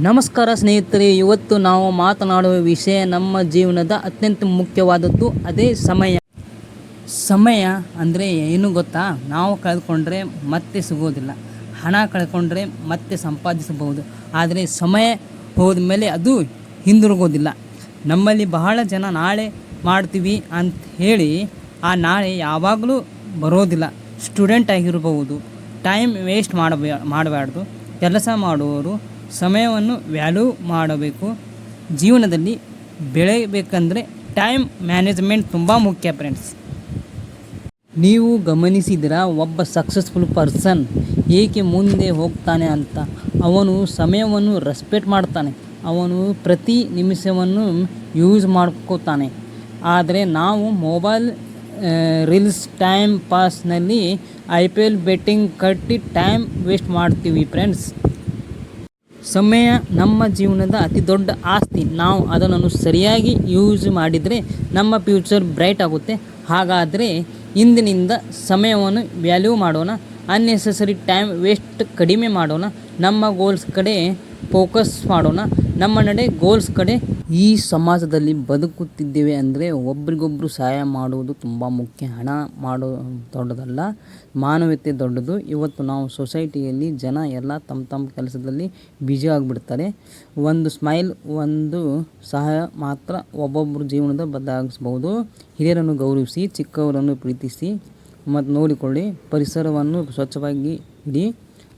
ನಮಸ್ಕಾರ ಸ್ನೇಹಿತರೆ, ಇವತ್ತು ನಾವು ಮಾತನಾಡುವ ವಿಷಯ ನಮ್ಮ ಜೀವನದ ಅತ್ಯಂತ ಮುಖ್ಯವಾದದ್ದು, ಅದೇ ಸಮಯ. ಸಮಯ ಅಂದರೆ ಏನು ಗೊತ್ತಾ? ನಾವು ಕಳೆದುಕೊಂಡ್ರೆ ಮತ್ತೆ ಸಿಗೋದಿಲ್ಲ. ಹಣ ಕಳ್ಕೊಂಡ್ರೆ ಮತ್ತೆ ಸಂಪಾದಿಸಬಹುದು, ಆದರೆ ಸಮಯ ಹೋದ ಮೇಲೆ ಅದು ಹಿಂದಿರುಗೋದಿಲ್ಲ. ನಮ್ಮಲ್ಲಿ ಬಹಳ ಜನ ನಾಳೆ ಮಾಡ್ತೀವಿ ಅಂತ ಹೇಳಿ ಆ ನಾಳೆ ಯಾವಾಗಲೂ ಬರೋದಿಲ್ಲ. ಸ್ಟೂಡೆಂಟ್ ಆಗಿರಬಹುದು, ಟೈಮ್ ವೇಸ್ಟ್ ಮಾಡಬಾರ್ದು. ಕೆಲಸ ಮಾಡುವವರು ಸಮಯವನ್ನು ವ್ಯಾಲ್ಯೂ ಮಾಡಬೇಕು. ಜೀವನದಲ್ಲಿ ಬೆಳೆಯಬೇಕಂದ್ರೆ ಟೈಮ್ ಮ್ಯಾನೇಜ್ಮೆಂಟ್ ತುಂಬ ಮುಖ್ಯ ಫ್ರೆಂಡ್ಸ್. ನೀವು ಗಮನಿಸಿದಿರ, ಒಬ್ಬ ಸಕ್ಸಸ್ಫುಲ್ ಪರ್ಸನ್ ಏಕೆ ಮುಂದೆ ಹೋಗ್ತಾನೆ ಅಂತ? ಅವನು ಸಮಯವನ್ನು ರೆಸ್ಪೆಕ್ಟ್ ಮಾಡ್ತಾನೆ. ಅವನು ಪ್ರತಿ ನಿಮಿಷವನ್ನು ಯೂಸ್ ಮಾಡ್ಕೋತಾನೆ. ಆದರೆ ನಾವು ಮೊಬೈಲ್, ರೀಲ್ಸ್, ಟೈಮ್ ಪಾಸ್ನಲ್ಲಿ IPL ಬೆಟ್ಟಿಂಗ್ ಕಟ್ಟಿ ಟೈಮ್ ವೇಸ್ಟ್ ಮಾಡ್ತೀವಿ ಫ್ರೆಂಡ್ಸ್. ಸಮಯ ನಮ್ಮ ಜೀವನದ ಅತಿ ದೊಡ್ಡ ಆಸ್ತಿ. ನಾವು ಅದನ್ನು ಸರಿಯಾಗಿ ಯೂಸ್ ಮಾಡಿದರೆ ನಮ್ಮ ಫ್ಯೂಚರ್ ಬ್ರೈಟ್ ಆಗುತ್ತೆ. ಹಾಗಾದರೆ ಇಂದಿನಿಂದ ಸಮಯವನ್ನು ವ್ಯಾಲ್ಯೂ ಮಾಡೋಣ. ಅನ್ನೆಸೆಸರಿ ಟೈಮ್ ವೇಸ್ಟ್ ಕಡಿಮೆ ಮಾಡೋಣ. ನಮ್ಮ ಗೋಲ್ಸ್ ಕಡೆ ಫೋಕಸ್ ಮಾಡೋಣ. ನಮ್ಮ ನಡೆ ಗೋಲ್ಸ್ ಕಡೆ. ಈ ಸಮಾಜದಲ್ಲಿ ಬದುಕುತ್ತಿದ್ದೇವೆ ಅಂದರೆ ಒಬ್ರಿಗೊಬ್ಬರು ಸಹಾಯ ಮಾಡುವುದು ತುಂಬ ಮುಖ್ಯ. ಹಣ ದೊಡ್ಡದಲ್ಲ, ಮಾನವೀಯತೆ ದೊಡ್ಡದು. ಇವತ್ತು ನಾವು ಸೊಸೈಟಿಯಲ್ಲಿ ಜನ ಎಲ್ಲ ತಮ್ಮ ಕೆಲಸದಲ್ಲಿ ಬ್ಯುಸಿ ಆಗಿಬಿಡ್ತಾರೆ. ಒಂದು ಸ್ಮೈಲ್, ಒಂದು ಸಹಾಯ ಮಾತ್ರ ಒಬ್ಬೊಬ್ಬರು ಜೀವನದ ಬದಲಾಯಿಸಬಹುದು. ಹಿರಿಯರನ್ನು ಗೌರವಿಸಿ, ಚಿಕ್ಕವರನ್ನು ಪ್ರೀತಿಸಿ ಮತ್ತು ನೋಡಿಕೊಳ್ಳಿ. ಪರಿಸರವನ್ನು ಸ್ವಚ್ಛವಾಗಿ ಇಡಿ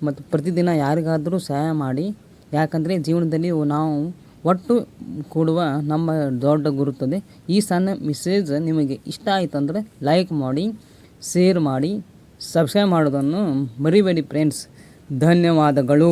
ಮತ್ತು ಪ್ರತಿದಿನ ಯಾರಿಗಾದರೂ ಸಹಾಯ ಮಾಡಿ. ಯಾಕಂದರೆ ಜೀವನದಲ್ಲಿ ನಾವು ಒಟ್ಟು ಕೂಡುವ ನಮ್ಮ ದೊಡ್ಡ ಗುರುತ್ತದೆ. ಈ ಸಣ್ಣ ಮೆಸೇಜ್ ನಿಮಗೆ ಇಷ್ಟ ಆಯಿತು ಅಂದರೆ ಲೈಕ್ ಮಾಡಿ, ಶೇರ್ ಮಾಡಿ, ಸಬ್ಸ್ಕ್ರೈಬ್ ಮಾಡೋದನ್ನು ಮರಿಬೇಡಿ ಫ್ರೆಂಡ್ಸ್. ಧನ್ಯವಾದಗಳು.